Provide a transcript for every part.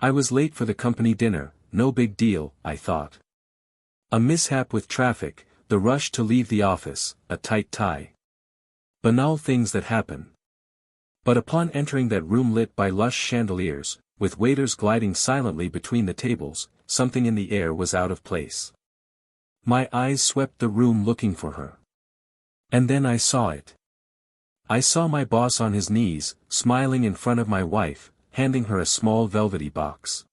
I was late for the company dinner, no big deal, I thought. A mishap with traffic, the rush to leave the office, a tight tie. Banal things that happen. But upon entering that room lit by lush chandeliers, with waiters gliding silently between the tables, something in the air was out of place. My eyes swept the room looking for her. And then I saw it. I saw my boss on his knees, smiling in front of my wife, handing her a small velvety box.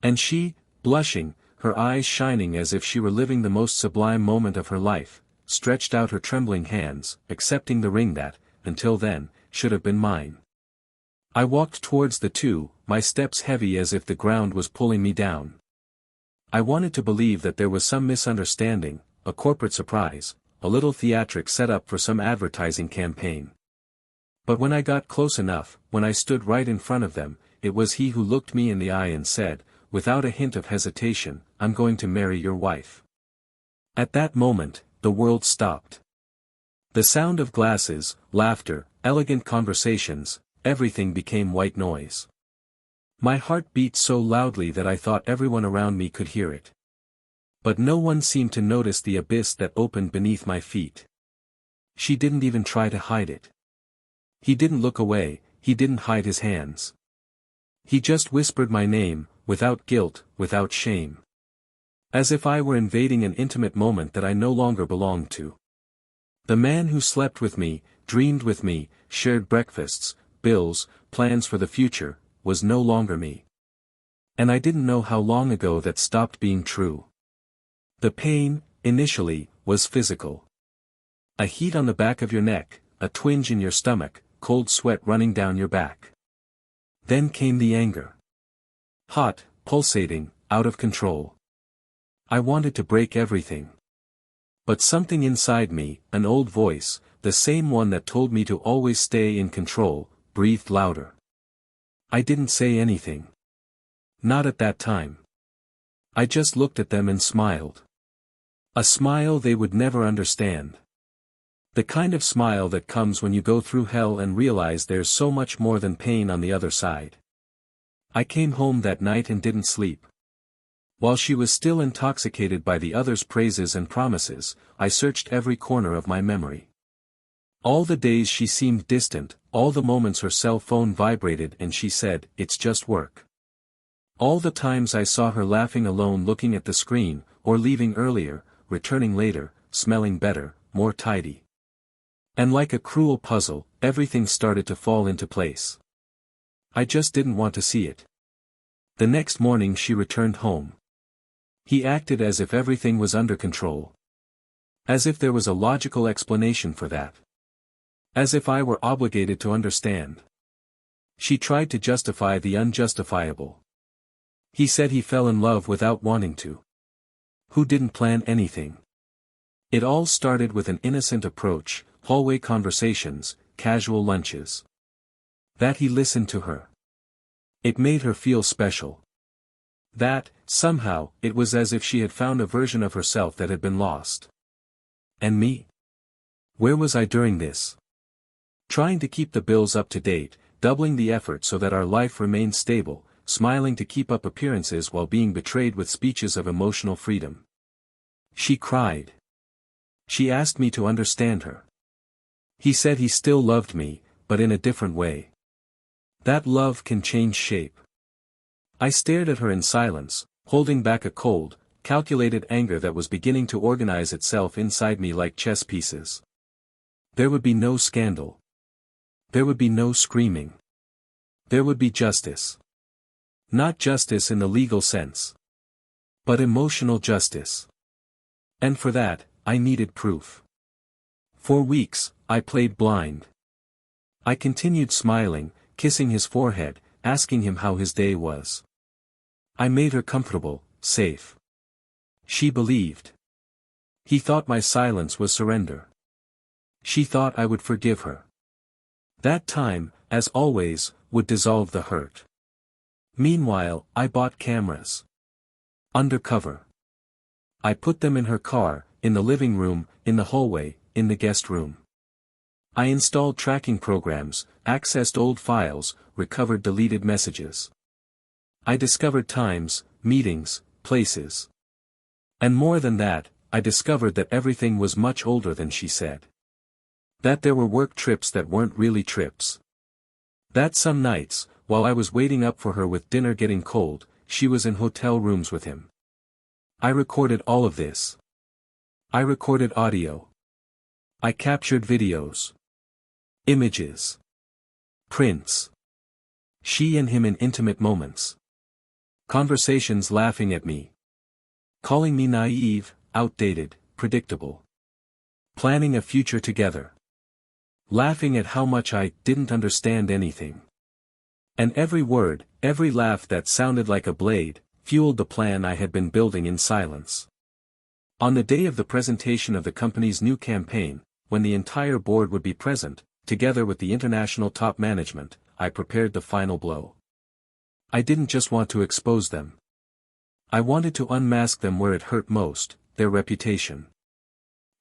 And she, blushing, her eyes shining as if she were living the most sublime moment of her life, stretched out her trembling hands, accepting the ring that, until then, should have been mine. I walked towards the two, my steps heavy as if the ground was pulling me down. I wanted to believe that there was some misunderstanding, a corporate surprise, a little theatric set up for some advertising campaign. But when I got close enough, when I stood right in front of them, it was he who looked me in the eye and said, without a hint of hesitation, "I'm going to marry your wife." At that moment, the world stopped. The sound of glasses, laughter, elegant conversations, everything became white noise. My heart beat so loudly that I thought everyone around me could hear it. But no one seemed to notice the abyss that opened beneath my feet. She didn't even try to hide it. He didn't look away, he didn't hide his hands. He just whispered my name, without guilt, without shame. As if I were invading an intimate moment that I no longer belonged to. The man who slept with me, dreamed with me, shared breakfasts, bills, plans for the future, was no longer me. And I didn't know how long ago that stopped being true. The pain, initially, was physical. A heat on the back of your neck, a twinge in your stomach, cold sweat running down your back. Then came the anger. Hot, pulsating, out of control. I wanted to break everything. But something inside me, an old voice, the same one that told me to always stay in control, breathed louder. I didn't say anything. Not at that time. I just looked at them and smiled. A smile they would never understand. The kind of smile that comes when you go through hell and realize there's so much more than pain on the other side. I came home that night and didn't sleep. While she was still intoxicated by the other's praises and promises, I searched every corner of my memory. All the days she seemed distant, all the moments her cell phone vibrated and she said, "It's just work." All the times I saw her laughing alone looking at the screen, or leaving earlier, returning later, smelling better, more tidy. And like a cruel puzzle, everything started to fall into place. I just didn't want to see it. The next morning she returned home. He acted as if everything was under control. As if there was a logical explanation for that. As if I were obligated to understand. She tried to justify the unjustifiable. He said he fell in love without wanting to. Who didn't plan anything. It all started with an innocent approach, hallway conversations, casual lunches. That he listened to her. It made her feel special. That, somehow, it was as if she had found a version of herself that had been lost. And me? Where was I during this? Trying to keep the bills up to date, doubling the effort so that our life remained stable, smiling to keep up appearances while being betrayed with speeches of emotional freedom. She cried. She asked me to understand her. He said he still loved me, but in a different way. That love can change shape. I stared at her in silence, holding back a cold, calculated anger that was beginning to organize itself inside me like chess pieces. There would be no scandal. There would be no screaming. There would be justice. Not justice in the legal sense. But emotional justice. And for that, I needed proof. For weeks, I played blind. I continued smiling, kissing his forehead, asking him how his day was. I made her comfortable, safe. She believed. He thought my silence was surrender. She thought I would forgive her. That time, as always, would dissolve the hurt. Meanwhile, I bought cameras. Undercover. I put them in her car, in the living room, in the hallway, in the guest room. I installed tracking programs, accessed old files, recovered deleted messages. I discovered times, meetings, places. And more than that, I discovered that everything was much older than she said. That there were work trips that weren't really trips. That some nights, while I was waiting up for her with dinner getting cold, she was in hotel rooms with him. I recorded all of this. I recorded audio. I captured videos. Images. Prints. She and him in intimate moments. Conversations laughing at me. Calling me naive, outdated, predictable. Planning a future together. Laughing at how much I didn't understand anything. And every word, every laugh that sounded like a blade, fueled the plan I had been building in silence. On the day of the presentation of the company's new campaign, when the entire board would be present, together with the international top management, I prepared the final blow. I didn't just want to expose them. I wanted to unmask them where it hurt most, their reputation.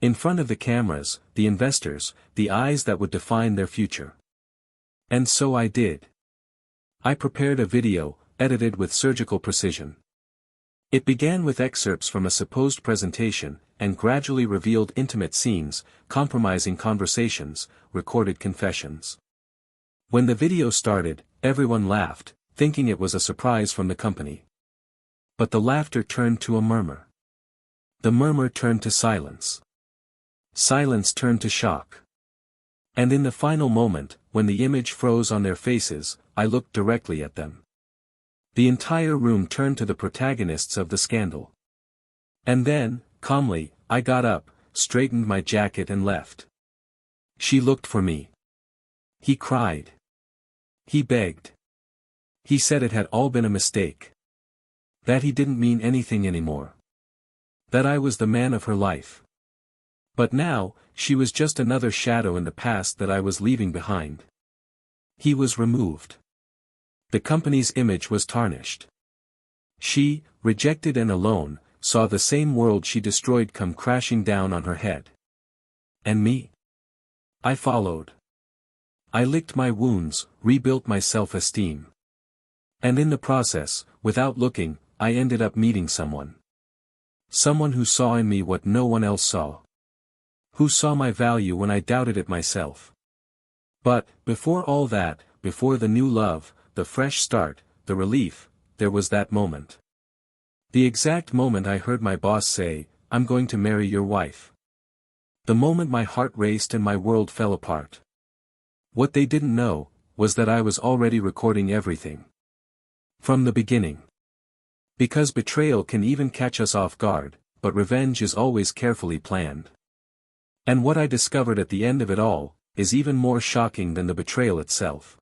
In front of the cameras, the investors, the eyes that would define their future. And so I did. I prepared a video, edited with surgical precision. It began with excerpts from a supposed presentation, and gradually revealed intimate scenes, compromising conversations, recorded confessions. When the video started, everyone laughed, thinking it was a surprise from the company. But the laughter turned to a murmur. The murmur turned to silence. Silence turned to shock. And in the final moment, when the image froze on their faces, I looked directly at them. The entire room turned to the protagonists of the scandal. And then, calmly, I got up, straightened my jacket and left. She looked for me. He cried. He begged. He said it had all been a mistake. That he didn't mean anything anymore. That I was the man of her life. But now, she was just another shadow in the past that I was leaving behind. He was removed. The company's image was tarnished. She, rejected and alone, saw the same world she destroyed come crashing down on her head. And me? I followed. I licked my wounds, rebuilt my self-esteem. And in the process, without looking, I ended up meeting someone. Someone who saw in me what no one else saw. Who saw my value when I doubted it myself. But, before all that, before the new love, the fresh start, the relief, there was that moment. The exact moment I heard my boss say, "I'm going to marry your wife." The moment my heart raced and my world fell apart. What they didn't know, was that I was already recording everything. From the beginning. Because betrayal can even catch us off guard, but revenge is always carefully planned. And what I discovered at the end of it all, is even more shocking than the betrayal itself.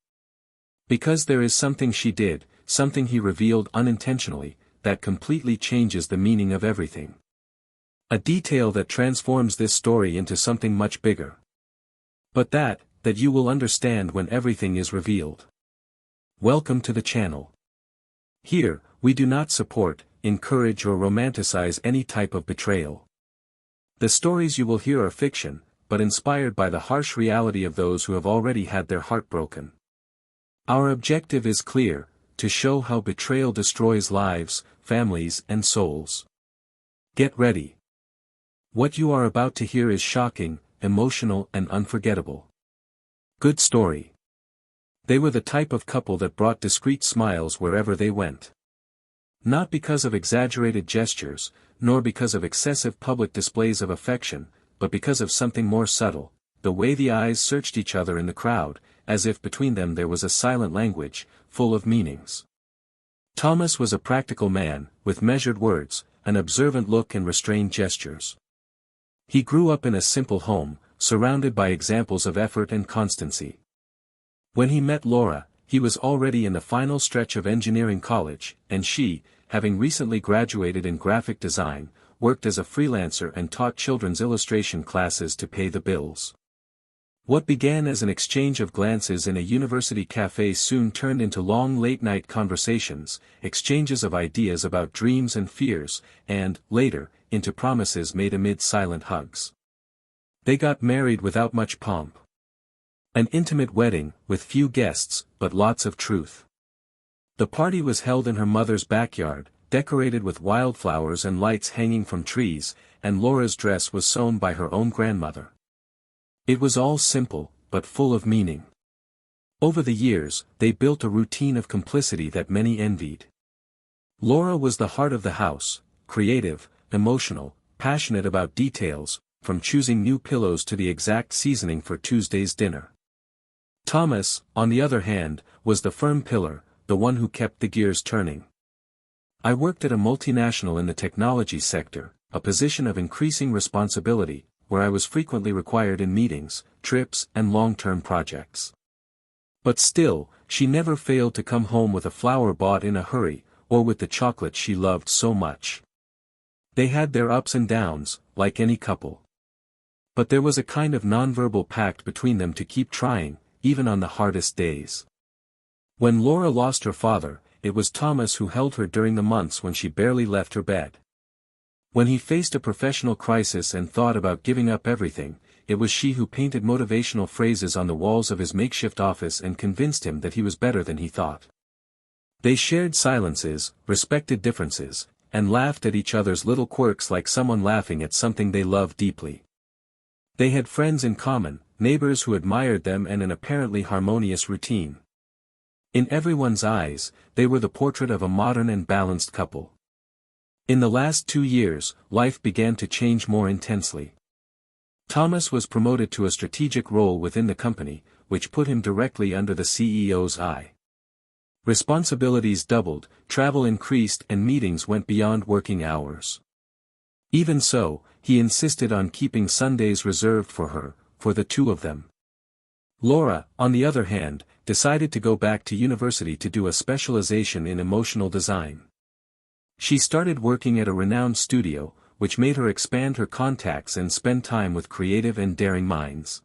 Because there is something she did, something he revealed unintentionally, that completely changes the meaning of everything. A detail that transforms this story into something much bigger. But that you will understand when everything is revealed. Welcome to the channel. Here, we do not support, encourage or romanticize any type of betrayal. The stories you will hear are fiction, but inspired by the harsh reality of those who have already had their heart broken. Our objective is clear, to show how betrayal destroys lives, families and souls. Get ready. What you are about to hear is shocking, emotional and unforgettable. Good story. They were the type of couple that brought discreet smiles wherever they went. Not because of exaggerated gestures, nor because of excessive public displays of affection, but because of something more subtle, the way the eyes searched each other in the crowd, as if between them there was a silent language, full of meanings. Thomas was a practical man, with measured words, an observant look and restrained gestures. He grew up in a simple home, surrounded by examples of effort and constancy. When he met Laura, he was already in the final stretch of engineering college, and she, having recently graduated in graphic design, worked as a freelancer and taught children's illustration classes to pay the bills. What began as an exchange of glances in a university cafe soon turned into long late-night conversations, exchanges of ideas about dreams and fears, and, later, into promises made amid silent hugs. They got married without much pomp. An intimate wedding, with few guests, but lots of truth. The party was held in her mother's backyard, decorated with wildflowers and lights hanging from trees, and Laura's dress was sewn by her own grandmother. It was all simple, but full of meaning. Over the years, they built a routine of complicity that many envied. Laura was the heart of the house, creative, emotional, passionate about details, from choosing new pillows to the exact seasoning for Tuesday's dinner. Thomas, on the other hand, was the firm pillar, the one who kept the gears turning. I worked at a multinational in the technology sector, a position of increasing responsibility, where I was frequently required in meetings, trips, and long-term projects. But still, she never failed to come home with a flower bought in a hurry, or with the chocolate she loved so much. They had their ups and downs, like any couple. But there was a kind of nonverbal pact between them to keep trying, even on the hardest days. When Laura lost her father, it was Thomas who held her during the months when she barely left her bed. When he faced a professional crisis and thought about giving up everything, it was she who painted motivational phrases on the walls of his makeshift office and convinced him that he was better than he thought. They shared silences, respected differences, and laughed at each other's little quirks like someone laughing at something they loved deeply. They had friends in common, neighbors who admired them, and an apparently harmonious routine. In everyone's eyes, they were the portrait of a modern and balanced couple. In the last 2 years, life began to change more intensely. Thomas was promoted to a strategic role within the company, which put him directly under the CEO's eye. Responsibilities doubled, travel increased, and meetings went beyond working hours. Even so, he insisted on keeping Sundays reserved for her, for the two of them. Laura, on the other hand, decided to go back to university to do a specialization in emotional design. She started working at a renowned studio, which made her expand her contacts and spend time with creative and daring minds.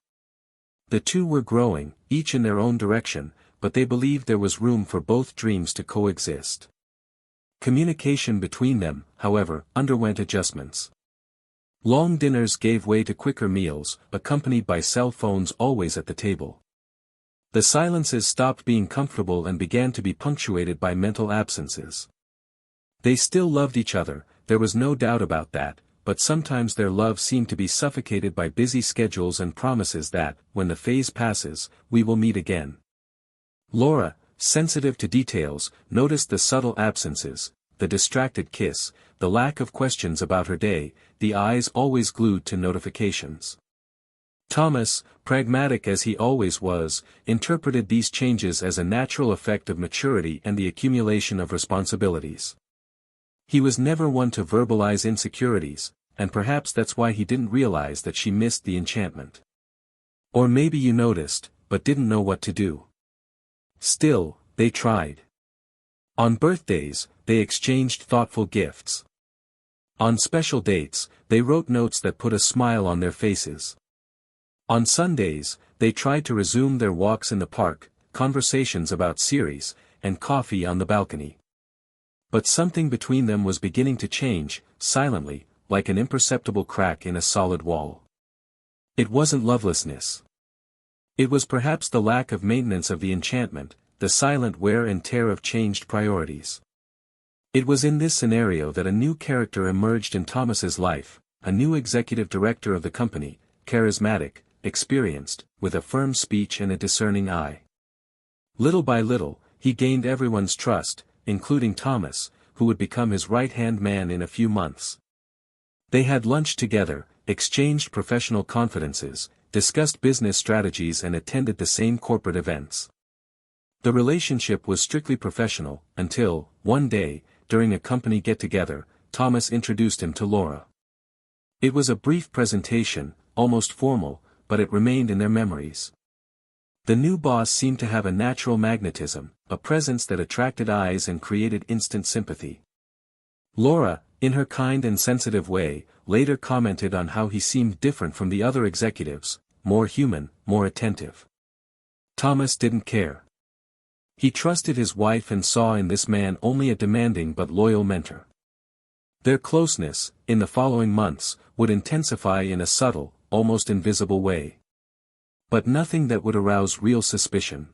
The two were growing, each in their own direction, but they believed there was room for both dreams to coexist. Communication between them, however, underwent adjustments. Long dinners gave way to quicker meals, accompanied by cell phones always at the table. The silences stopped being comfortable and began to be punctuated by mental absences. They still loved each other, there was no doubt about that, but sometimes their love seemed to be suffocated by busy schedules and promises that, when the phase passes, we will meet again. Laura, sensitive to details, noticed the subtle absences, the distracted kiss, the lack of questions about her day, the eyes always glued to notifications. Thomas, pragmatic as he always was, interpreted these changes as a natural effect of maturity and the accumulation of responsibilities. He was never one to verbalize insecurities, and perhaps that's why he didn't realize that she missed the enchantment. Or maybe you noticed, but didn't know what to do. Still, they tried. On birthdays, they exchanged thoughtful gifts. On special dates, they wrote notes that put a smile on their faces. On Sundays, they tried to resume their walks in the park, conversations about series, and coffee on the balcony. But something between them was beginning to change, silently, like an imperceptible crack in a solid wall. It wasn't lovelessness. It was perhaps the lack of maintenance of the enchantment, the silent wear and tear of changed priorities. It was in this scenario that a new character emerged in Thomas's life, a new executive director of the company, charismatic, experienced, with a firm speech and a discerning eye. Little by little, he gained everyone's trust, including Thomas, who would become his right-hand man in a few months. They had lunch together, exchanged professional confidences, discussed business strategies, and attended the same corporate events. The relationship was strictly professional, until, one day, during a company get-together, Thomas introduced him to Laura. It was a brief presentation, almost formal, but it remained in their memories. The new boss seemed to have a natural magnetism, a presence that attracted eyes and created instant sympathy. Laura, in her kind and sensitive way, later commented on how he seemed different from the other executives, more human, more attentive. Thomas didn't care. He trusted his wife and saw in this man only a demanding but loyal mentor. Their closeness, in the following months, would intensify in a subtle, almost invisible way. But nothing that would arouse real suspicion.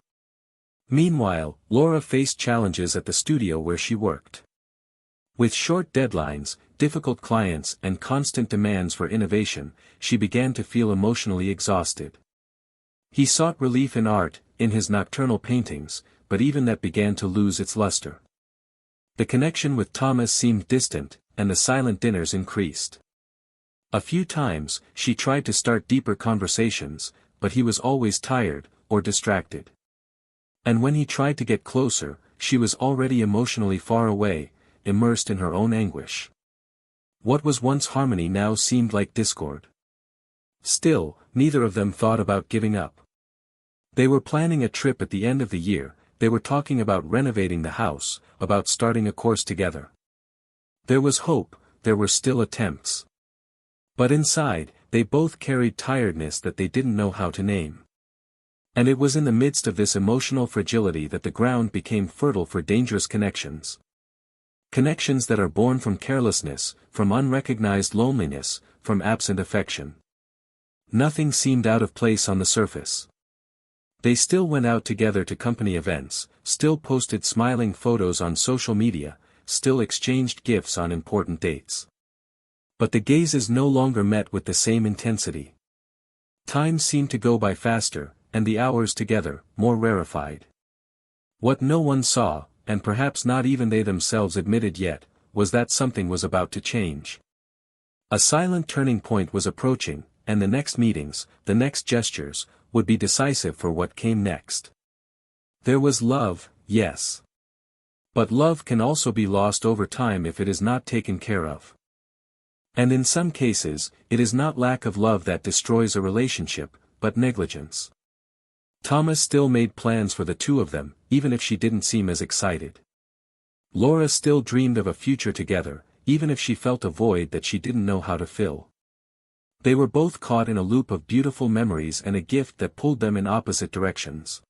Meanwhile, Laura faced challenges at the studio where she worked. With short deadlines, difficult clients and constant demands for innovation, she began to feel emotionally exhausted. He sought relief in art, in his nocturnal paintings, but even that began to lose its luster. The connection with Thomas seemed distant, and the silent dinners increased. A few times, she tried to start deeper conversations, but he was always tired, or distracted. And when he tried to get closer, she was already emotionally far away, immersed in her own anguish. What was once harmony now seemed like discord. Still, neither of them thought about giving up. They were planning a trip at the end of the year, they were talking about renovating the house, about starting a course together. There was hope, there were still attempts. But inside, they both carried tiredness that they didn't know how to name. And it was in the midst of this emotional fragility that the ground became fertile for dangerous connections. Connections that are born from carelessness, from unrecognized loneliness, from absent affection. Nothing seemed out of place on the surface. They still went out together to company events, still posted smiling photos on social media, still exchanged gifts on important dates. But the gazes no longer met with the same intensity. Time seemed to go by faster, and the hours together, more rarefied. What no one saw, and perhaps not even they themselves admitted yet, was that something was about to change. A silent turning point was approaching, and the next meetings, the next gestures, would be decisive for what came next. There was love, yes. But love can also be lost over time if it is not taken care of. And in some cases, it is not lack of love that destroys a relationship, but negligence. Thomas still made plans for the two of them, even if she didn't seem as excited. Laura still dreamed of a future together, even if she felt a void that she didn't know how to fill. They were both caught in a loop of beautiful memories and a gift that pulled them in opposite directions.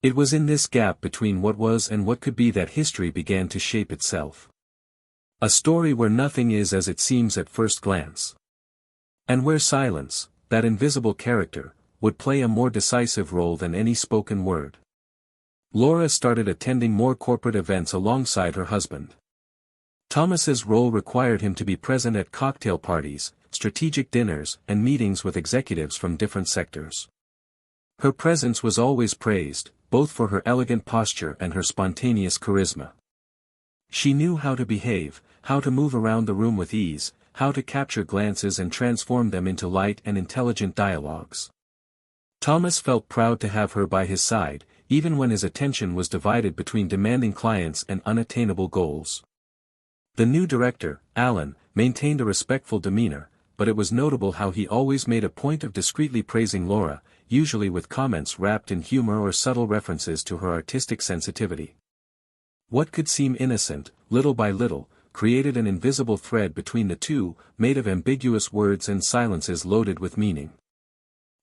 It was in this gap between what was and what could be that history began to shape itself. A story where nothing is as it seems at first glance. And where silence, that invisible character, would play a more decisive role than any spoken word. Laura started attending more corporate events alongside her husband. Thomas's role required him to be present at cocktail parties, strategic dinners, and meetings with executives from different sectors. Her presence was always praised, both for her elegant posture and her spontaneous charisma. She knew how to behave, how to move around the room with ease, how to capture glances and transform them into light and intelligent dialogues. Thomas felt proud to have her by his side, even when his attention was divided between demanding clients and unattainable goals. The new director, Alan, maintained a respectful demeanor, but it was notable how he always made a point of discreetly praising Laura, usually with comments wrapped in humor or subtle references to her artistic sensitivity. What could seem innocent, little by little, created an invisible thread between the two, made of ambiguous words and silences loaded with meaning.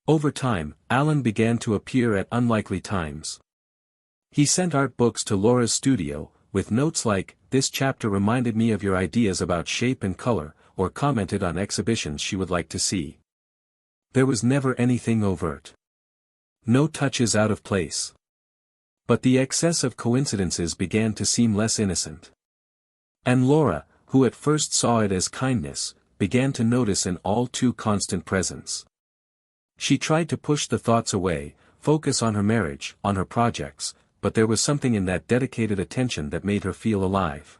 Over time, Alan began to appear at unlikely times. He sent art books to Laura's studio, with notes like, "This chapter reminded me of your ideas about shape and color," or commented on exhibitions she would like to see. There was never anything overt. No touches out of place. But the excess of coincidences began to seem less innocent. And Laura, who at first saw it as kindness, began to notice an all too constant presence. She tried to push the thoughts away, focus on her marriage, on her projects, but there was something in that dedicated attention that made her feel alive.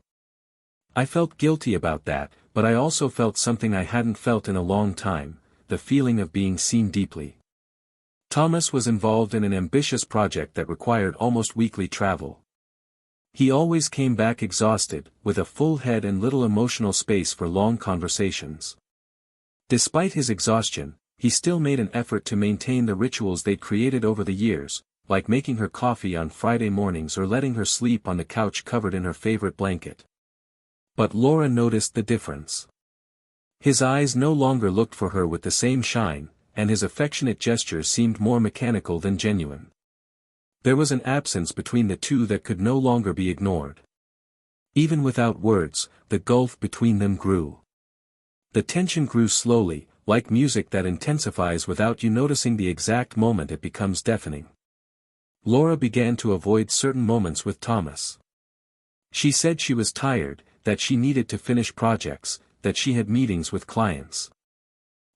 I felt guilty about that, but I also felt something I hadn't felt in a long time, the feeling of being seen deeply. Thomas was involved in an ambitious project that required almost weekly travel. He always came back exhausted, with a full head and little emotional space for long conversations. Despite his exhaustion, he still made an effort to maintain the rituals they'd created over the years, like making her coffee on Friday mornings or letting her sleep on the couch covered in her favorite blanket. But Laura noticed the difference. His eyes no longer looked for her with the same shine, and his affectionate gestures seemed more mechanical than genuine. There was an absence between the two that could no longer be ignored. Even without words, the gulf between them grew. The tension grew slowly, like music that intensifies without you noticing the exact moment it becomes deafening. Laura began to avoid certain moments with Thomas. She said she was tired, that she needed to finish projects, that she had meetings with clients.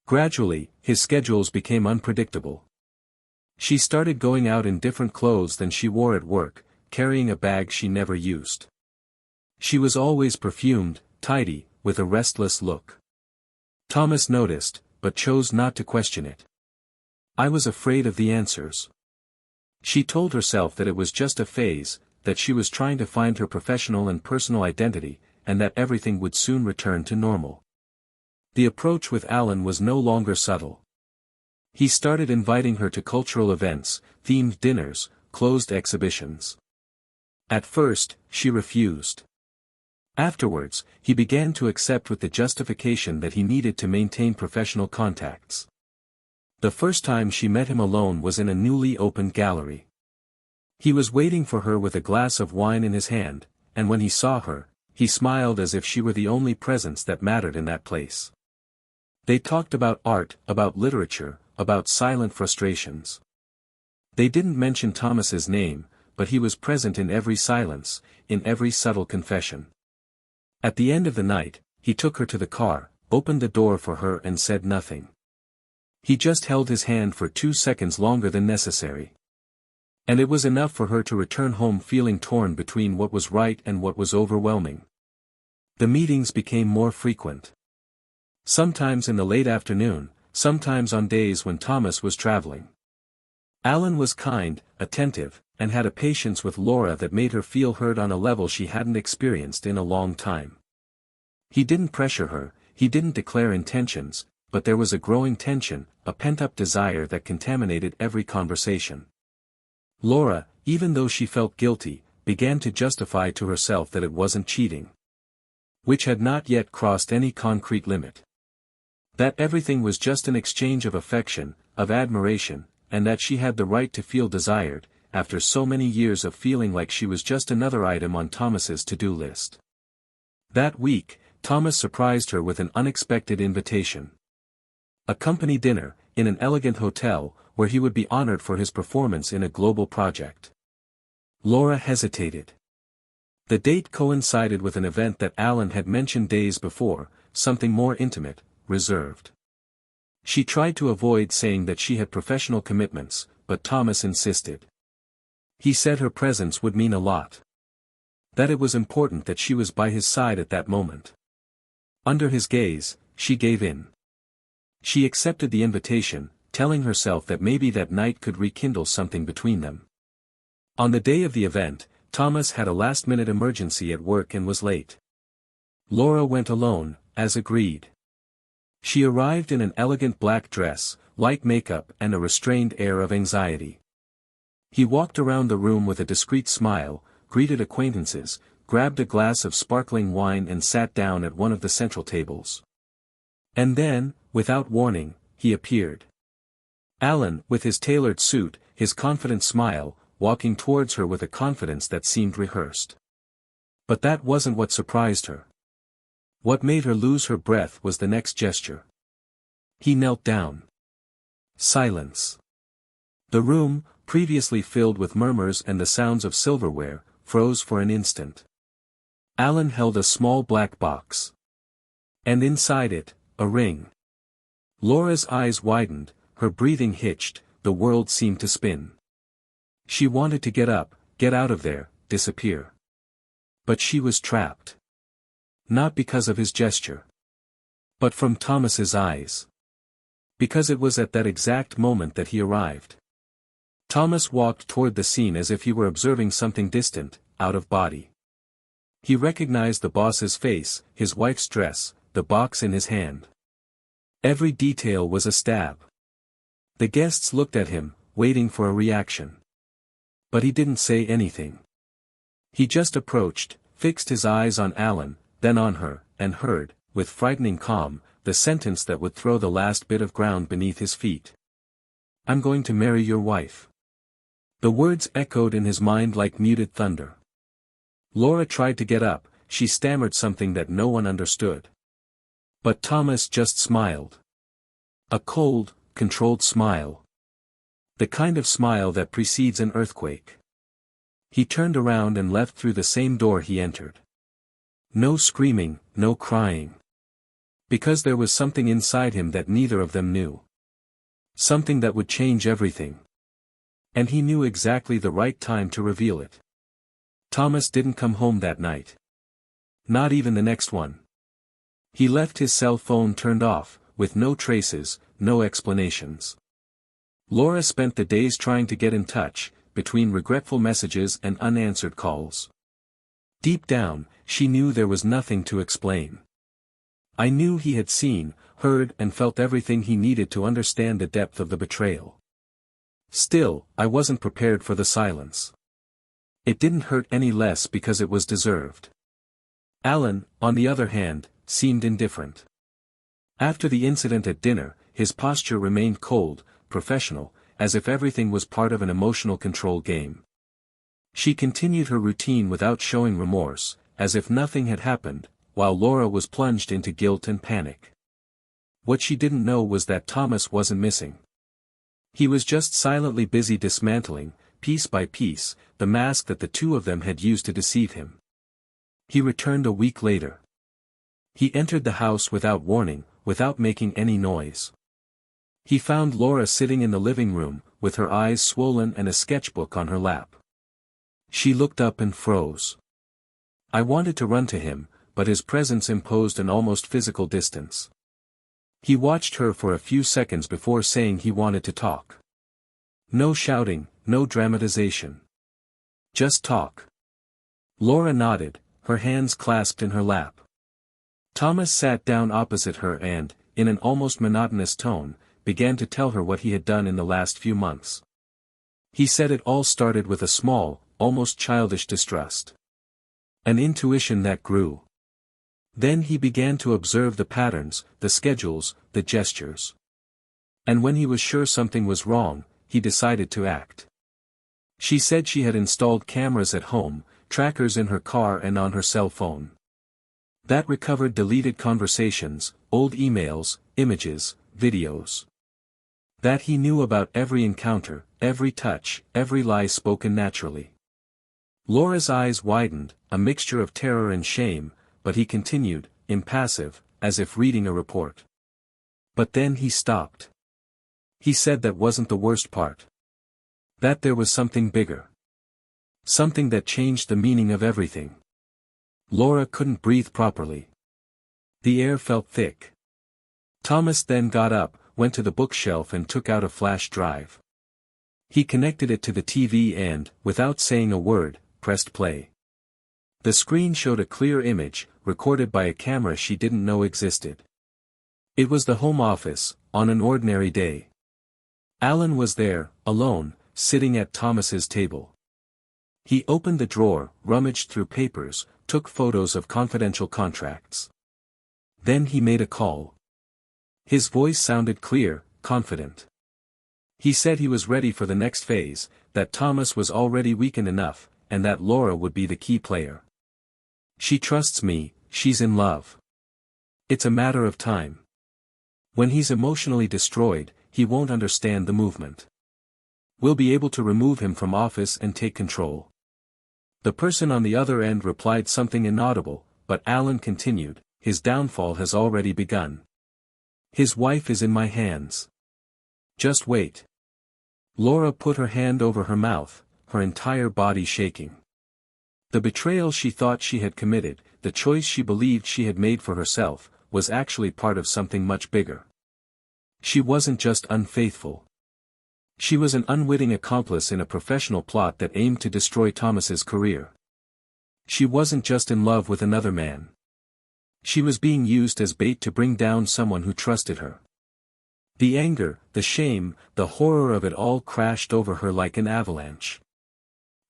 Gradually, his schedules became unpredictable. She started going out in different clothes than she wore at work, carrying a bag she never used. She was always perfumed, tidy, with a restless look. Thomas noticed, but chose not to question it. I was afraid of the answers. She told herself that it was just a phase, that she was trying to find her professional and personal identity, and that everything would soon return to normal. The approach with Alan was no longer subtle. He started inviting her to cultural events, themed dinners, closed exhibitions. At first, she refused. Afterwards, he began to accept with the justification that he needed to maintain professional contacts. The first time she met him alone was in a newly opened gallery. He was waiting for her with a glass of wine in his hand, and when he saw her, he smiled as if she were the only presence that mattered in that place. They talked about art, about literature, about silent frustrations. They didn't mention Thomas's name, but he was present in every silence, in every subtle confession. At the end of the night, he took her to the car, opened the door for her and said nothing. He just held his hand for 2 seconds longer than necessary. And it was enough for her to return home feeling torn between what was right and what was overwhelming. The meetings became more frequent. Sometimes in the late afternoon, sometimes on days when Thomas was traveling. Alan was kind, attentive, and had a patience with Laura that made her feel heard on a level she hadn't experienced in a long time. He didn't pressure her, he didn't declare intentions, but there was a growing tension, a pent-up desire that contaminated every conversation. Laura, even though she felt guilty, began to justify to herself that it wasn't cheating, which had not yet crossed any concrete limit. That everything was just an exchange of affection, of admiration, and that she had the right to feel desired, after so many years of feeling like she was just another item on Thomas's to-do list. That week, Thomas surprised her with an unexpected invitation. A company dinner, in an elegant hotel, where he would be honored for his performance in a global project. Laura hesitated. The date coincided with an event that Alan had mentioned days before, something more intimate, reserved. She tried to avoid saying that she had professional commitments, but Thomas insisted. He said her presence would mean a lot. That it was important that she was by his side at that moment. Under his gaze, she gave in. She accepted the invitation, telling herself that maybe that night could rekindle something between them. On the day of the event, Thomas had a last-minute emergency at work and was late. Laura went alone, as agreed. She arrived in an elegant black dress, light makeup and a restrained air of anxiety. He walked around the room with a discreet smile, greeted acquaintances, grabbed a glass of sparkling wine and sat down at one of the central tables. And then, without warning, he appeared. Alan, with his tailored suit, his confident smile, walking towards her with a confidence that seemed rehearsed. But that wasn't what surprised her. What made her lose her breath was the next gesture. He knelt down. Silence. The room, previously filled with murmurs and the sounds of silverware, froze for an instant. Alan held a small black box. And inside it, a ring. Laura's eyes widened, her breathing hitched, the world seemed to spin. She wanted to get up, get out of there, disappear. But she was trapped. Not because of his gesture. But from Thomas's eyes. Because it was at that exact moment that he arrived. Thomas walked toward the scene as if he were observing something distant, out of body. He recognized the boss's face, his wife's dress, the box in his hand. Every detail was a stab. The guests looked at him, waiting for a reaction. But he didn't say anything. He just approached, fixed his eyes on Alan, then on her, and heard, with frightening calm, the sentence that would throw the last bit of ground beneath his feet. "I'm going to marry your wife." The words echoed in his mind like muted thunder. Laura tried to get up, she stammered something that no one understood. But Thomas just smiled. A cold, controlled smile. The kind of smile that precedes an earthquake. He turned around and left through the same door he entered. No screaming, no crying. Because there was something inside him that neither of them knew. Something that would change everything. And he knew exactly the right time to reveal it. Thomas didn't come home that night. Not even the next one. He left his cell phone turned off, with no traces, no explanations. Laura spent the days trying to get in touch, between regretful messages and unanswered calls. Deep down, she knew there was nothing to explain. I knew he had seen, heard and felt everything he needed to understand the depth of the betrayal. Still, I wasn't prepared for the silence. It didn't hurt any less because it was deserved. Alan, on the other hand, seemed indifferent. After the incident at dinner, his posture remained cold, professional, as if everything was part of an emotional control game. She continued her routine without showing remorse, as if nothing had happened, while Laura was plunged into guilt and panic. What she didn't know was that Thomas wasn't missing. He was just silently busy dismantling, piece by piece, the mask that the two of them had used to deceive him. He returned a week later. He entered the house without warning, without making any noise. He found Laura sitting in the living room, with her eyes swollen and a sketchbook on her lap. She looked up and froze. I wanted to run to him, but his presence imposed an almost physical distance. He watched her for a few seconds before saying he wanted to talk. No shouting, no dramatization. Just talk. Laura nodded, her hands clasped in her lap. Thomas sat down opposite her and, in an almost monotonous tone, began to tell her what he had done in the last few months. He said it all started with a small, almost childish distrust. An intuition that grew. Then he began to observe the patterns, the schedules, the gestures. And when he was sure something was wrong, he decided to act. She said she had installed cameras at home, trackers in her car and on her cell phone. That recovered deleted conversations, old emails, images, videos. That he knew about every encounter, every touch, every lie spoken naturally. Laura's eyes widened, a mixture of terror and shame, but he continued, impassive, as if reading a report. But then he stopped. He said that wasn't the worst part. That there was something bigger. Something that changed the meaning of everything. Laura couldn't breathe properly. The air felt thick. Thomas then got up, went to the bookshelf and took out a flash drive. He connected it to the TV and, without saying a word, pressed play. The screen showed a clear image, recorded by a camera she didn't know existed. It was the home office, on an ordinary day. Alan was there, alone, sitting at Thomas's table. He opened the drawer, rummaged through papers, took photos of confidential contracts. Then he made a call. His voice sounded clear, confident. He said he was ready for the next phase, that Thomas was already weakened enough, and that Laura would be the key player. She trusts me, she's in love. It's a matter of time. When he's emotionally destroyed, he won't understand the movement. We'll be able to remove him from office and take control. The person on the other end replied something inaudible, but Alan continued, his downfall has already begun. His wife is in my hands. Just wait. Laura put her hand over her mouth, her entire body shaking. The betrayal she thought she had committed, the choice she believed she had made for herself, was actually part of something much bigger. She wasn't just unfaithful. She was an unwitting accomplice in a professional plot that aimed to destroy Thomas's career. She wasn't just in love with another man. She was being used as bait to bring down someone who trusted her. The anger, the shame, the horror of it all crashed over her like an avalanche.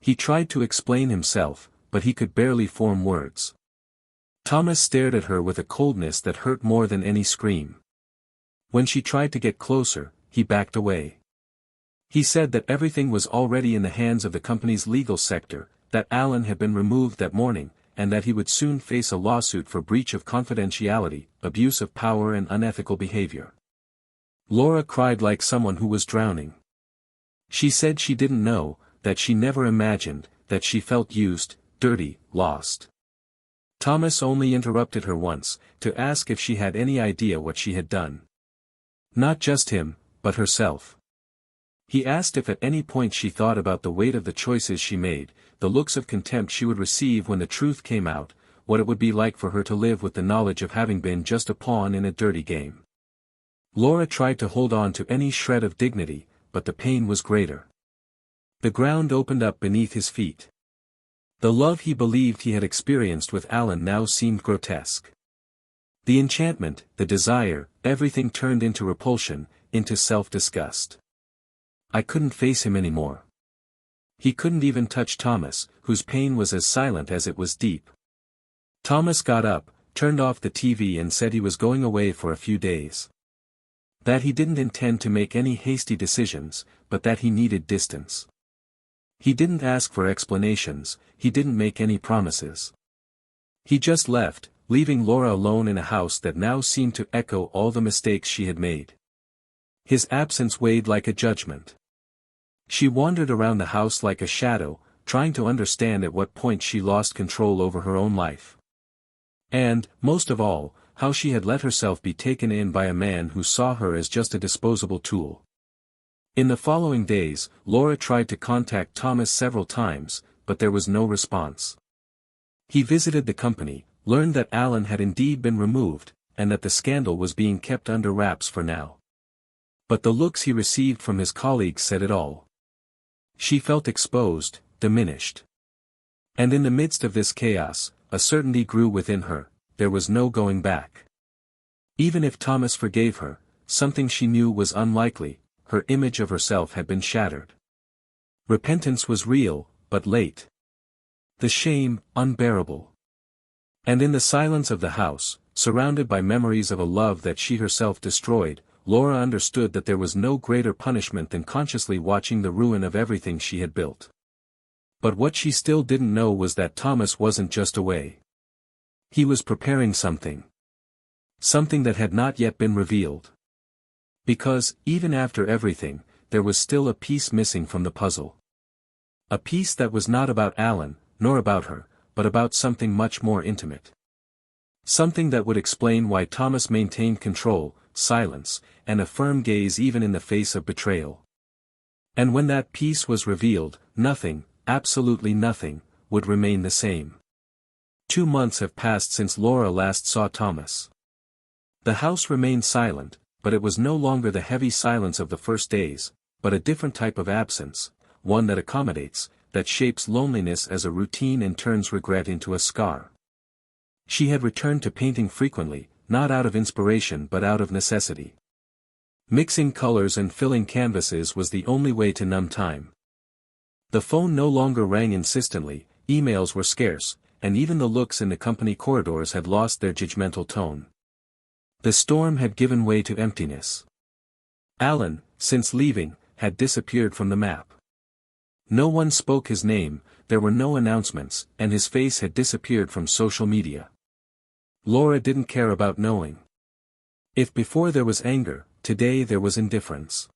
He tried to explain himself, but he could barely form words. Thomas stared at her with a coldness that hurt more than any scream. When she tried to get closer, he backed away. He said that everything was already in the hands of the company's legal sector, that Alan had been removed that morning, and that he would soon face a lawsuit for breach of confidentiality, abuse of power and unethical behavior. Laura cried like someone who was drowning. She said she didn't know, that she never imagined, that she felt used, dirty, lost. Thomas only interrupted her once, to ask if she had any idea what she had done. Not just him, but herself. He asked if at any point she thought about the weight of the choices she made, the looks of contempt she would receive when the truth came out, what it would be like for her to live with the knowledge of having been just a pawn in a dirty game. Laura tried to hold on to any shred of dignity, but the pain was greater. The ground opened up beneath his feet. The love he believed he had experienced with Alan now seemed grotesque. The enchantment, the desire, everything turned into repulsion, into self-disgust. I couldn't face him anymore. He couldn't even touch Thomas, whose pain was as silent as it was deep. Thomas got up, turned off the TV and said he was going away for a few days. That he didn't intend to make any hasty decisions, but that he needed distance. He didn't ask for explanations, he didn't make any promises. He just left, leaving Laura alone in a house that now seemed to echo all the mistakes she had made. His absence weighed like a judgment. She wandered around the house like a shadow, trying to understand at what point she lost control over her own life. And, most of all, how she had let herself be taken in by a man who saw her as just a disposable tool. In the following days, Laura tried to contact Thomas several times, but there was no response. He visited the company, learned that Alan had indeed been removed, and that the scandal was being kept under wraps for now. But the looks he received from his colleagues said it all. She felt exposed, diminished. And in the midst of this chaos, a certainty grew within her, there was no going back. Even if Thomas forgave her, something she knew was unlikely, her image of herself had been shattered. Repentance was real, but late. The shame, unbearable. And in the silence of the house, surrounded by memories of a love that she herself destroyed, Laura understood that there was no greater punishment than consciously watching the ruin of everything she had built. But what she still didn't know was that Thomas wasn't just away. He was preparing something. Something that had not yet been revealed. Because, even after everything, there was still a piece missing from the puzzle. A piece that was not about Alan, nor about her, but about something much more intimate. Something that would explain why Thomas maintained control, silence, and a firm gaze even in the face of betrayal. And when that piece was revealed, nothing, absolutely nothing, would remain the same. 2 months have passed since Laura last saw Thomas. The house remained silent, but it was no longer the heavy silence of the first days, but a different type of absence, one that accommodates, that shapes loneliness as a routine and turns regret into a scar. She had returned to painting frequently, not out of inspiration but out of necessity. Mixing colors and filling canvases was the only way to numb time. The phone no longer rang insistently, emails were scarce, and even the looks in the company corridors had lost their judgmental tone. The storm had given way to emptiness. Alan, since leaving, had disappeared from the map. No one spoke his name, there were no announcements, and his face had disappeared from social media. Laura didn't care about knowing. If before there was anger, today there was indifference.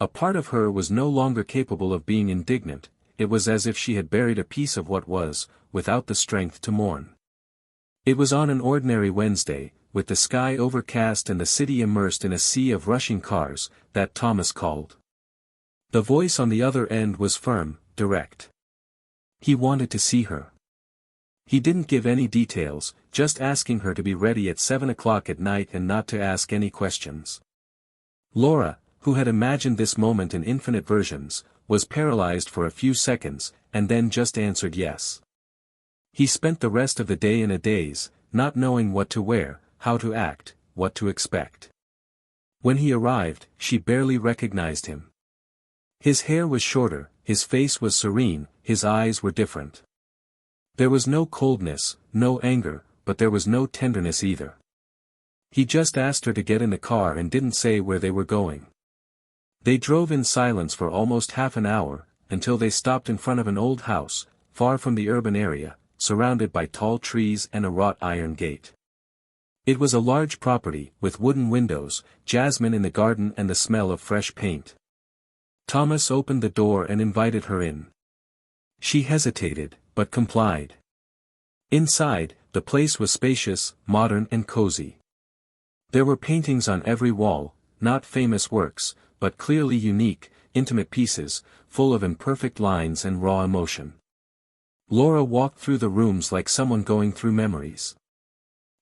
A part of her was no longer capable of being indignant, it was as if she had buried a piece of what was, without the strength to mourn. It was on an ordinary Wednesday, with the sky overcast and the city immersed in a sea of rushing cars, that Thomas called. The voice on the other end was firm, direct. He wanted to see her. He didn't give any details, just asking her to be ready at 7 o'clock at night and not to ask any questions. Laura, who had imagined this moment in infinite versions, was paralyzed for a few seconds, and then just answered yes. He spent the rest of the day in a daze, not knowing what to wear, how to act, what to expect. When he arrived, she barely recognized him. His hair was shorter, his face was serene, his eyes were different. There was no coldness, no anger, but there was no tenderness either. He just asked her to get in the car and didn't say where they were going. They drove in silence for almost half an hour, until they stopped in front of an old house, far from the urban area, surrounded by tall trees and a wrought iron gate. It was a large property, with wooden windows, jasmine in the garden and the smell of fresh paint. Thomas opened the door and invited her in. She hesitated, but complied. Inside, the place was spacious, modern and cozy. There were paintings on every wall, not famous works, but clearly unique, intimate pieces, full of imperfect lines and raw emotion. Laura walked through the rooms like someone going through memories.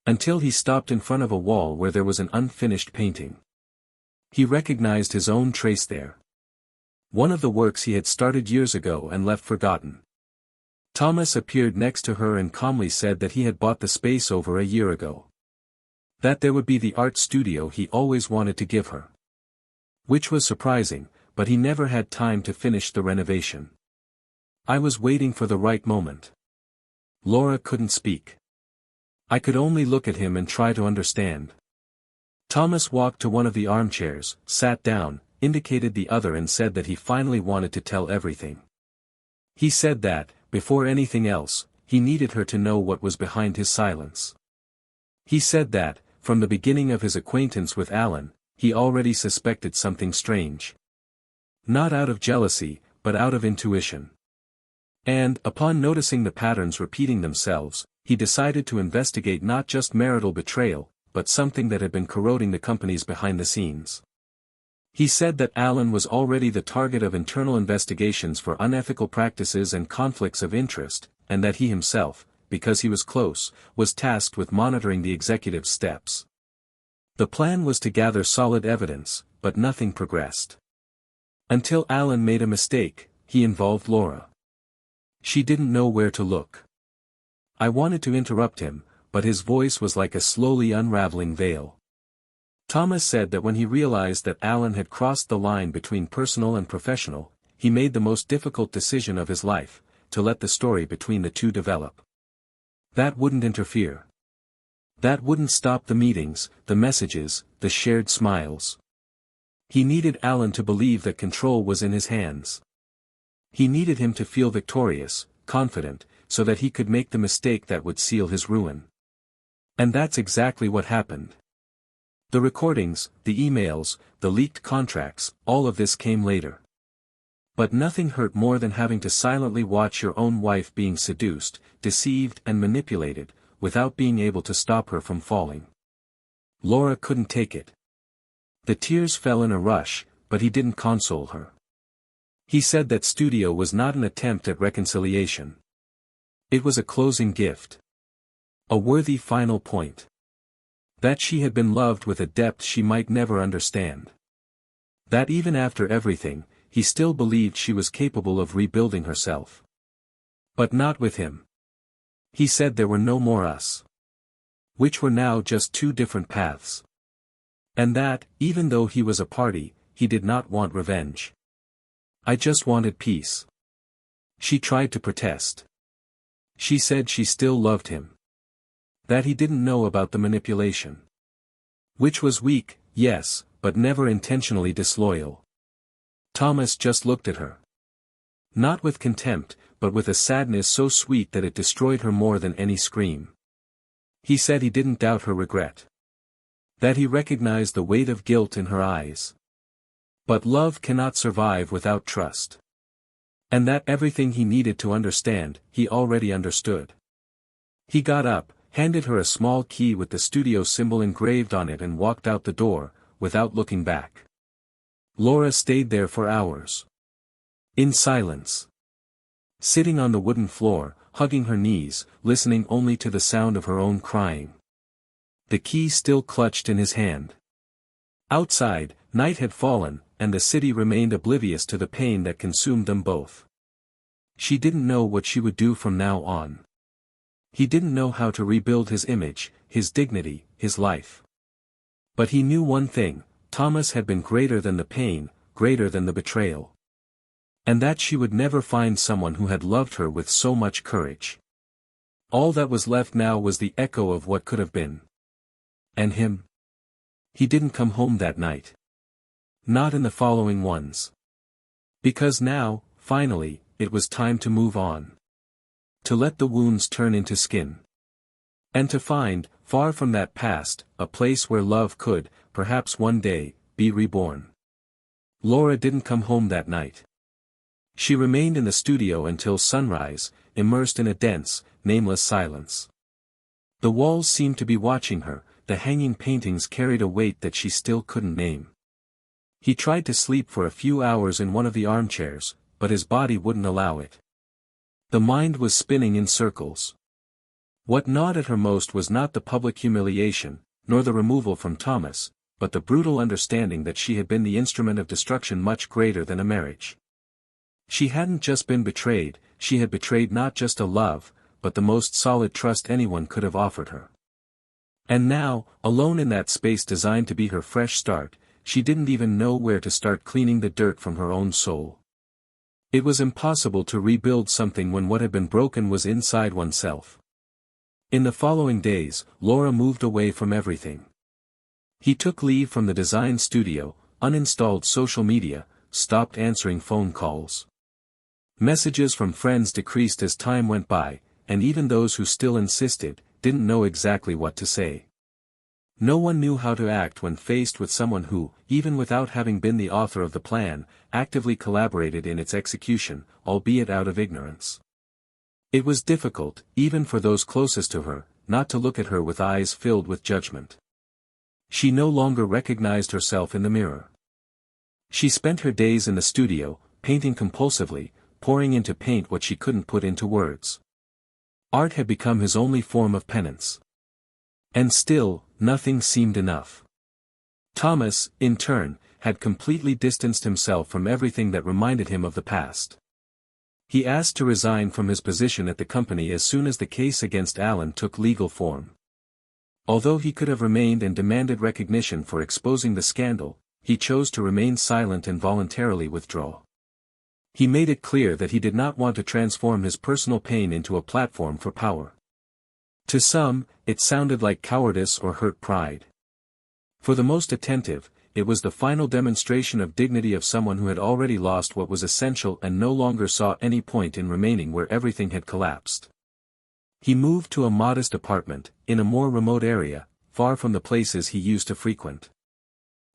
Until he stopped in front of a wall where there was an unfinished painting. He recognized his own trace there. One of the works he had started years ago and left forgotten. Thomas appeared next to her and calmly said that he had bought the space over a year ago. That there would be the art studio he always wanted to give her. Which was surprising, but he never had time to finish the renovation. I was waiting for the right moment. Laura couldn't speak. I could only look at him and try to understand. Thomas walked to one of the armchairs, sat down, indicated the other and said that he finally wanted to tell everything. He said that, before anything else, he needed her to know what was behind his silence. He said that, from the beginning of his acquaintance with Alan, he already suspected something strange. Not out of jealousy, but out of intuition. And, upon noticing the patterns repeating themselves, he decided to investigate not just marital betrayal, but something that had been corroding the companies behind the scenes. He said that Alan was already the target of internal investigations for unethical practices and conflicts of interest, and that he himself, because he was close, was tasked with monitoring the executive's steps. The plan was to gather solid evidence, but nothing progressed. Until Alan made a mistake, he involved Laura. She didn't know where to look. I wanted to interrupt him, but his voice was like a slowly unraveling veil. Thomas said that when he realized that Alan had crossed the line between personal and professional, he made the most difficult decision of his life, to let the story between the two develop. That wouldn't interfere. That wouldn't stop the meetings, the messages, the shared smiles. He needed Alan to believe that control was in his hands. He needed him to feel victorious, confident, so that he could make the mistake that would seal his ruin. And that's exactly what happened. The recordings, the emails, the leaked contracts, all of this came later. But nothing hurt more than having to silently watch your own wife being seduced, deceived and manipulated, without being able to stop her from falling. Laura couldn't take it. The tears fell in a rush, but he didn't console her. He said that studio was not an attempt at reconciliation. It was a closing gift. A worthy final point. That she had been loved with a depth she might never understand. That even after everything, he still believed she was capable of rebuilding herself. But not with him. He said there were no more us. Which were now just two different paths. And that, even though he was a party, he did not want revenge. I just wanted peace. She tried to protest. She said she still loved him. That he didn't know about the manipulation. Which was weak, yes, but never intentionally disloyal. Thomas just looked at her. Not with contempt, but with a sadness so sweet that it destroyed her more than any scream. He said he didn't doubt her regret. That he recognized the weight of guilt in her eyes. But love cannot survive without trust. And that everything he needed to understand, he already understood. He got up, handed her a small key with the studio symbol engraved on it and walked out the door, without looking back. Laura stayed there for hours. In silence. Sitting on the wooden floor, hugging her knees, listening only to the sound of her own crying. The key still clutched in his hand. Outside, night had fallen, and the city remained oblivious to the pain that consumed them both. She didn't know what she would do from now on. He didn't know how to rebuild his image, his dignity, his life. But he knew one thing, Thomas had been greater than the pain, greater than the betrayal. And that she would never find someone who had loved her with so much courage. All that was left now was the echo of what could have been. And him? He didn't come home that night. Not in the following ones. Because now, finally, it was time to move on. To let the wounds turn into skin. And to find, far from that past, a place where love could, perhaps one day, be reborn. Laura didn't come home that night. She remained in the studio until sunrise, immersed in a dense, nameless silence. The walls seemed to be watching her, the hanging paintings carried a weight that she still couldn't name. He tried to sleep for a few hours in one of the armchairs, but his body wouldn't allow it. The mind was spinning in circles. What gnawed at her most was not the public humiliation, nor the removal from Thomas, but the brutal understanding that she had been the instrument of destruction much greater than a marriage. She hadn't just been betrayed, she had betrayed not just a love, but the most solid trust anyone could have offered her. And now, alone in that space designed to be her fresh start, she didn't even know where to start cleaning the dirt from her own soul. It was impossible to rebuild something when what had been broken was inside oneself. In the following days, Laura moved away from everything. He took leave from the design studio, uninstalled social media, stopped answering phone calls. Messages from friends decreased as time went by, and even those who still insisted, didn't know exactly what to say. No one knew how to act when faced with someone who, even without having been the author of the plan, actively collaborated in its execution, albeit out of ignorance. It was difficult, even for those closest to her, not to look at her with eyes filled with judgment. She no longer recognized herself in the mirror. She spent her days in the studio, painting compulsively, pouring into paint what she couldn't put into words. Art had become his only form of penance. And still, nothing seemed enough. Thomas, in turn, had completely distanced himself from everything that reminded him of the past. He asked to resign from his position at the company as soon as the case against Alan took legal form. Although he could have remained and demanded recognition for exposing the scandal, he chose to remain silent and voluntarily withdraw. He made it clear that he did not want to transform his personal pain into a platform for power. To some, it sounded like cowardice or hurt pride. For the most attentive, it was the final demonstration of dignity of someone who had already lost what was essential and no longer saw any point in remaining where everything had collapsed. He moved to a modest apartment, in a more remote area, far from the places he used to frequent.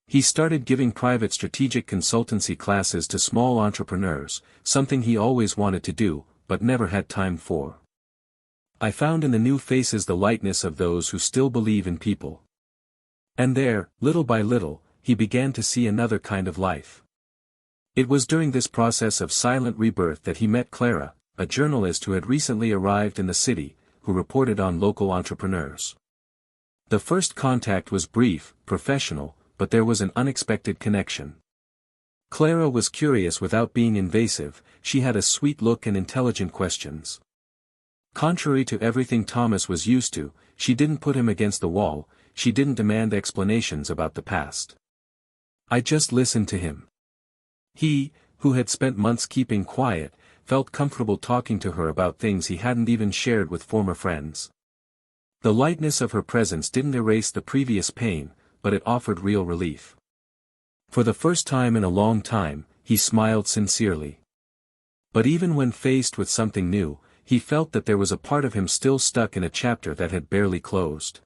He started giving private strategic consultancy classes to small entrepreneurs, something he always wanted to do, but never had time for. I found in the new faces the lightness of those who still believe in people. And there, little by little, he began to see another kind of life. It was during this process of silent rebirth that he met Clara, a journalist who had recently arrived in the city, who reported on local entrepreneurs. The first contact was brief, professional, but there was an unexpected connection. Clara was curious without being invasive, she had a sweet look and intelligent questions. Contrary to everything Thomas was used to, she didn't put him against the wall, she didn't demand explanations about the past. I just listened to him. He, who had spent months keeping quiet, felt comfortable talking to her about things he hadn't even shared with former friends. The lightness of her presence didn't erase the previous pain, but it offered real relief. For the first time in a long time, he smiled sincerely. But even when faced with something new, he felt that there was a part of him still stuck in a chapter that had barely closed.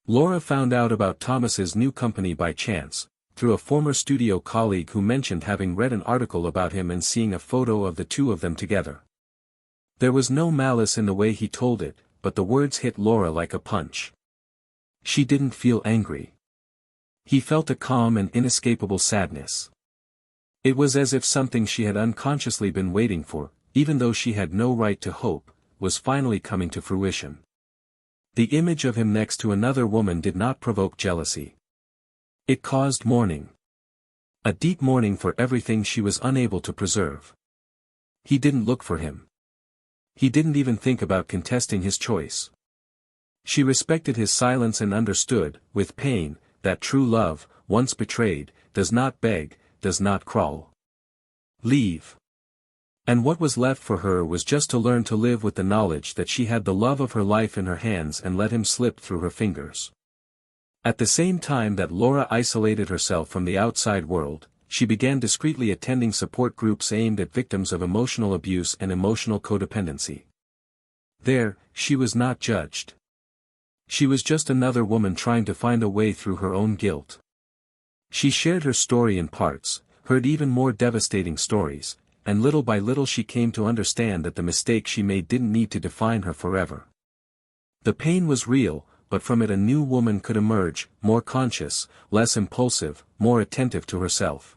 Laura found out about Thomas's new company by chance, through a former studio colleague who mentioned having read an article about him and seeing a photo of the two of them together. There was no malice in the way he told it, but the words hit Laura like a punch. She didn't feel angry. He felt a calm and inescapable sadness. It was as if something she had unconsciously been waiting for, even though she had no right to hope, was finally coming to fruition. The image of him next to another woman did not provoke jealousy. It caused mourning. A deep mourning for everything she was unable to preserve. He didn't look for him. He didn't even think about contesting his choice. She respected his silence and understood, with pain, that true love, once betrayed, does not beg, does not crawl. Leave. And what was left for her was just to learn to live with the knowledge that she had the love of her life in her hands and let him slip through her fingers. At the same time that Laura isolated herself from the outside world, she began discreetly attending support groups aimed at victims of emotional abuse and emotional codependency. There, she was not judged. She was just another woman trying to find a way through her own guilt. She shared her story in parts, heard even more devastating stories, and little by little she came to understand that the mistake she made didn't need to define her forever. The pain was real, but from it a new woman could emerge, more conscious, less impulsive, more attentive to herself.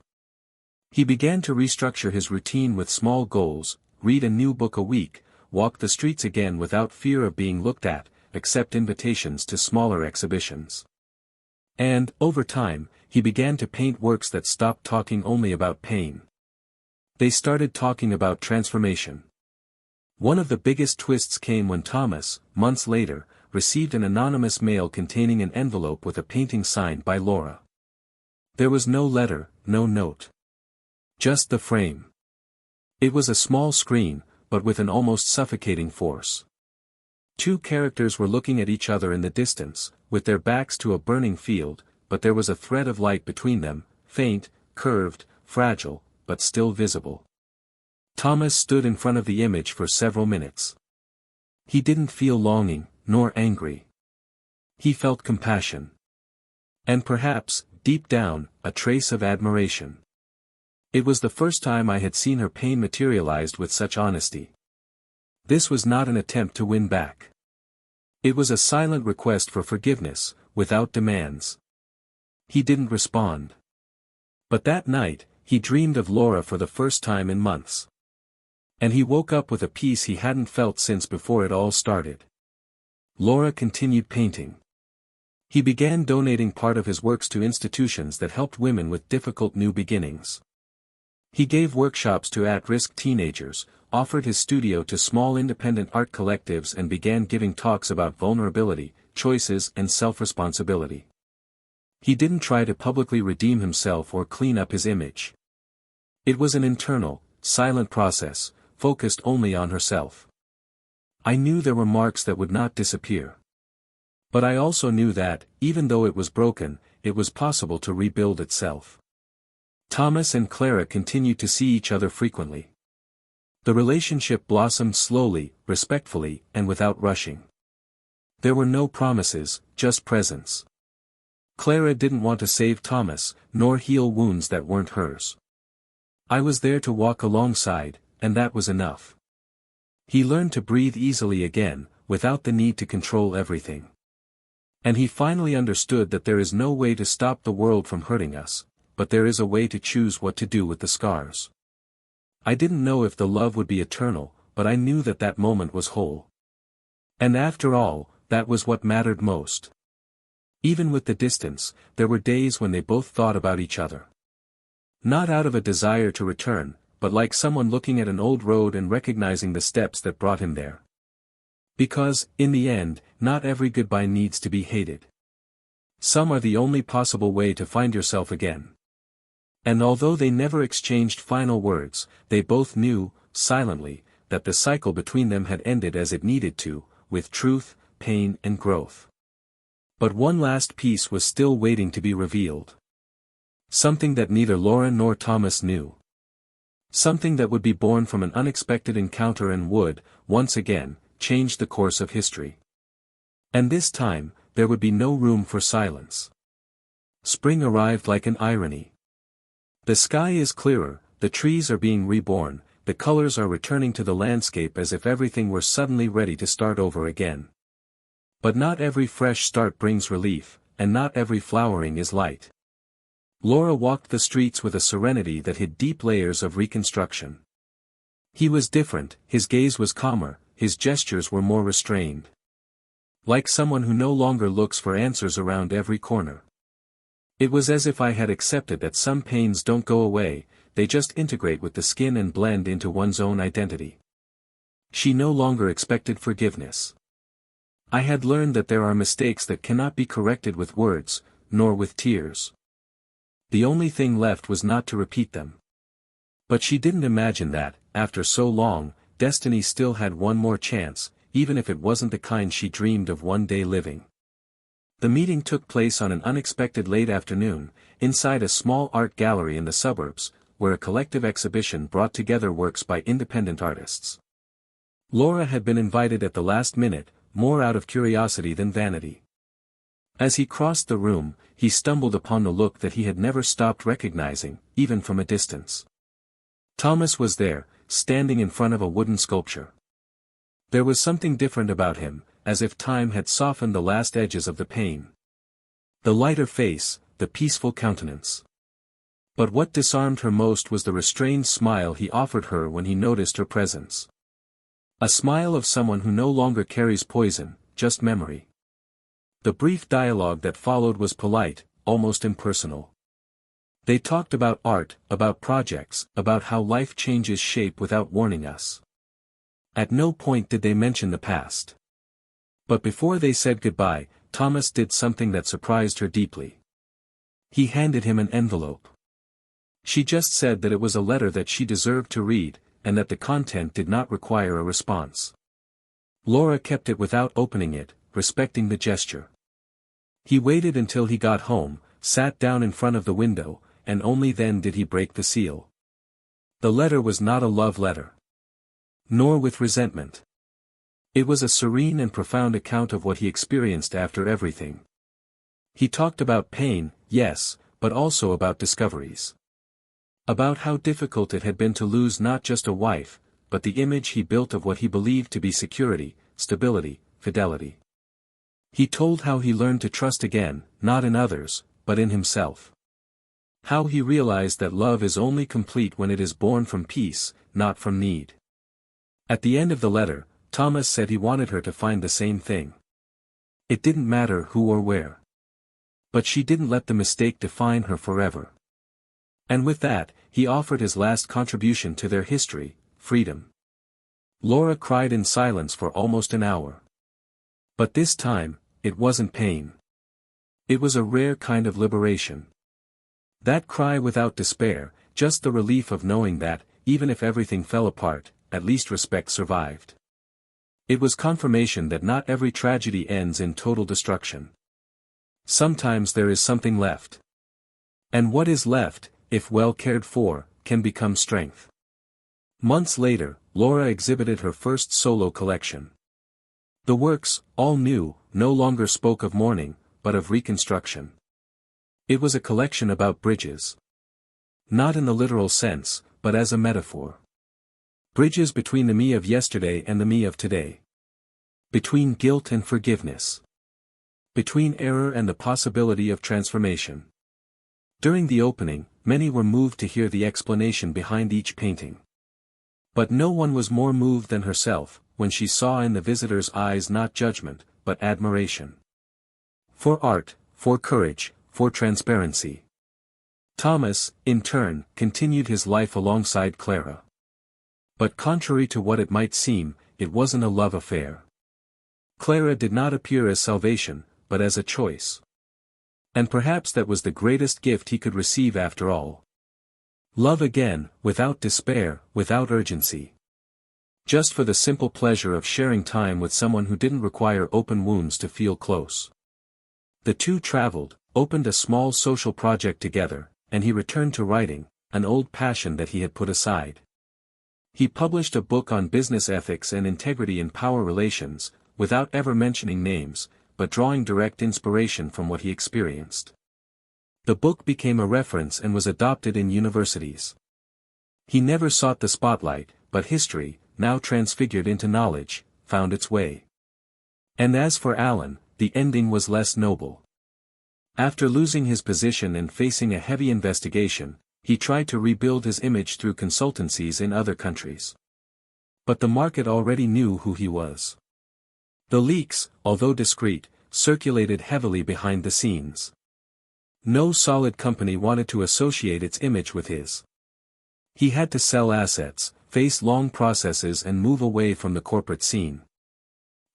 He began to restructure his routine with small goals: read a new book a week, walk the streets again without fear of being looked at, accept invitations to smaller exhibitions. And, over time, he began to paint works that stopped talking only about pain. They started talking about transformation. One of the biggest twists came when Thomas, months later, received an anonymous mail containing an envelope with a painting signed by Laura. There was no letter, no note. Just the frame. It was a small screen, but with an almost suffocating force. Two characters were looking at each other in the distance, with their backs to a burning field, but there was a thread of light between them, faint, curved, fragile, but still visible. Thomas stood in front of the image for several minutes. He didn't feel longing, nor angry. He felt compassion. And perhaps, deep down, a trace of admiration. It was the first time I had seen her pain materialized with such honesty. This was not an attempt to win back. It was a silent request for forgiveness, without demands. He didn't respond. But that night, he dreamed of Laura for the first time in months. And he woke up with a peace he hadn't felt since before it all started. Laura continued painting. He began donating part of his works to institutions that helped women with difficult new beginnings. He gave workshops to at-risk teenagers, offered his studio to small independent art collectives, and began giving talks about vulnerability, choices, and self-responsibility. He didn't try to publicly redeem himself or clean up his image. It was an internal, silent process, focused only on herself. I knew there were marks that would not disappear. But I also knew that, even though it was broken, it was possible to rebuild itself. Thomas and Clara continued to see each other frequently. The relationship blossomed slowly, respectfully, and without rushing. There were no promises, just presence. Clara didn't want to save Thomas, nor heal wounds that weren't hers. I was there to walk alongside, and that was enough. He learned to breathe easily again, without the need to control everything. And he finally understood that there is no way to stop the world from hurting us, but there is a way to choose what to do with the scars. I didn't know if the love would be eternal, but I knew that that moment was whole. And after all, that was what mattered most. Even with the distance, there were days when they both thought about each other. Not out of a desire to return, but like someone looking at an old road and recognizing the steps that brought him there. Because, in the end, not every goodbye needs to be hated. Some are the only possible way to find yourself again. And although they never exchanged final words, they both knew, silently, that the cycle between them had ended as it needed to, with truth, pain, and growth. But one last piece was still waiting to be revealed. Something that neither Laura nor Thomas knew. Something that would be born from an unexpected encounter and would, once again, change the course of history. And this time, there would be no room for silence. Spring arrived like an irony. The sky is clearer, the trees are being reborn, the colors are returning to the landscape as if everything were suddenly ready to start over again. But not every fresh start brings relief, and not every flowering is light. Laura walked the streets with a serenity that hid deep layers of reconstruction. He was different, his gaze was calmer, his gestures were more restrained. Like someone who no longer looks for answers around every corner. It was as if I had accepted that some pains don't go away, they just integrate with the skin and blend into one's own identity. She no longer expected forgiveness. I had learned that there are mistakes that cannot be corrected with words, nor with tears. The only thing left was not to repeat them. But she didn't imagine that, after so long, destiny still had one more chance, even if it wasn't the kind she dreamed of one day living. The meeting took place on an unexpected late afternoon, inside a small art gallery in the suburbs, where a collective exhibition brought together works by independent artists. Laura had been invited at the last minute, more out of curiosity than vanity. As he crossed the room, he stumbled upon the look that he had never stopped recognizing, even from a distance. Thomas was there, standing in front of a wooden sculpture. There was something different about him, as if time had softened the last edges of the pain. The lighter face, the peaceful countenance. But what disarmed her most was the restrained smile he offered her when he noticed her presence. A smile of someone who no longer carries poison, just memory. The brief dialogue that followed was polite, almost impersonal. They talked about art, about projects, about how life changes shape without warning us. At no point did they mention the past. But before they said goodbye, Thomas did something that surprised her deeply. He handed him an envelope. She just said that it was a letter that she deserved to read, and that the content did not require a response. Laura kept it without opening it, respecting the gesture. He waited until he got home, sat down in front of the window, and only then did he break the seal. The letter was not a love letter. Nor with resentment. It was a serene and profound account of what he experienced after everything. He talked about pain, yes, but also about discoveries. About how difficult it had been to lose not just a wife, but the image he built of what he believed to be security, stability, fidelity. He told how he learned to trust again, not in others, but in himself. How he realized that love is only complete when it is born from peace, not from need. At the end of the letter, Thomas said he wanted her to find the same thing. It didn't matter who or where. But she didn't let the mistake define her forever. And with that, he offered his last contribution to their history, freedom. Laura cried in silence for almost an hour. But this time, it wasn't pain. It was a rare kind of liberation. That cry without despair, just the relief of knowing that, even if everything fell apart, at least respect survived. It was confirmation that not every tragedy ends in total destruction. Sometimes there is something left. And what is left, if well cared for, can become strength. Months later, Laura exhibited her first solo collection. The works, all new, no longer spoke of mourning, but of reconstruction. It was a collection about bridges. Not in the literal sense, but as a metaphor. Bridges between the me of yesterday and the me of today. Between guilt and forgiveness. Between error and the possibility of transformation. During the opening, many were moved to hear the explanation behind each painting. But no one was more moved than herself, when she saw in the visitor's eyes not judgment, but admiration. For art, for courage, for transparency. Thomas, in turn, continued his life alongside Clara. But contrary to what it might seem, it wasn't a love affair. Clara did not appear as salvation, but as a choice. And perhaps that was the greatest gift he could receive after all. Love again, without despair, without urgency. Just for the simple pleasure of sharing time with someone who didn't require open wounds to feel close. The two traveled, opened a small social project together, and he returned to writing, an old passion that he had put aside. He published a book on business ethics and integrity in power relations, without ever mentioning names, but drawing direct inspiration from what he experienced. The book became a reference and was adopted in universities. He never sought the spotlight, but history, now transfigured into knowledge, found its way. And as for Alan, the ending was less noble. After losing his position and facing a heavy investigation, he tried to rebuild his image through consultancies in other countries. But the market already knew who he was. The leaks, although discreet, circulated heavily behind the scenes. No solid company wanted to associate its image with his. He had to sell assets, face long processes and move away from the corporate scene.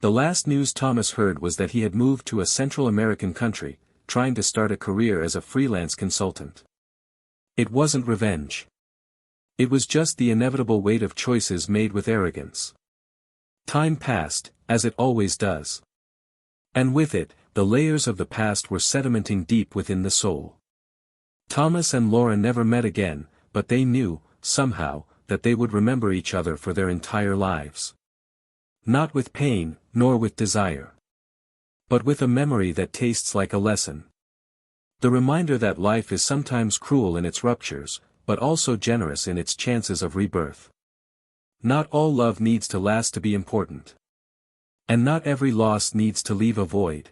The last news Thomas heard was that he had moved to a Central American country, trying to start a career as a freelance consultant. It wasn't revenge. It was just the inevitable weight of choices made with arrogance. Time passed, as it always does. And with it, the layers of the past were sedimenting deep within the soul. Thomas and Laura never met again, but they knew, somehow, that they would remember each other for their entire lives. Not with pain, nor with desire. but with a memory that tastes like a lesson. The reminder that life is sometimes cruel in its ruptures, but also generous in its chances of rebirth. Not all love needs to last to be important. And not every loss needs to leave a void.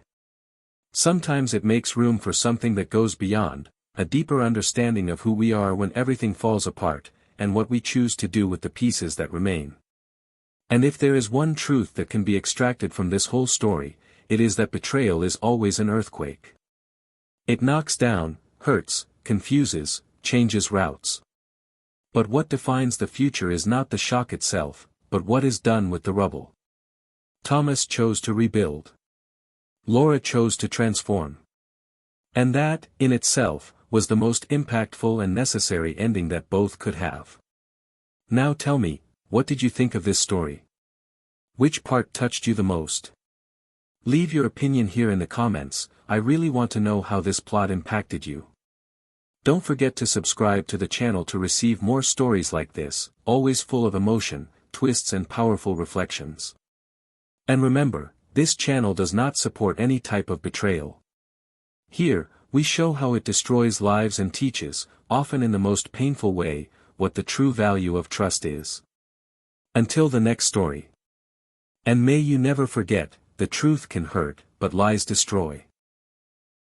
Sometimes it makes room for something that goes beyond, a deeper understanding of who we are when everything falls apart, and what we choose to do with the pieces that remain. And if there is one truth that can be extracted from this whole story, it is that betrayal is always an earthquake. It knocks down, hurts, confuses, changes routes. But what defines the future is not the shock itself, but what is done with the rubble. Thomas chose to rebuild. Laura chose to transform. And that, in itself, was the most impactful and necessary ending that both could have. Now tell me, what did you think of this story? Which part touched you the most? Leave your opinion here in the comments. I really want to know how this plot impacted you. Don't forget to subscribe to the channel to receive more stories like this, always full of emotion, twists and powerful reflections. And remember, this channel does not support any type of betrayal. Here, we show how it destroys lives and teaches, often in the most painful way, what the true value of trust is. Until the next story. And may you never forget, the truth can hurt, but lies destroy.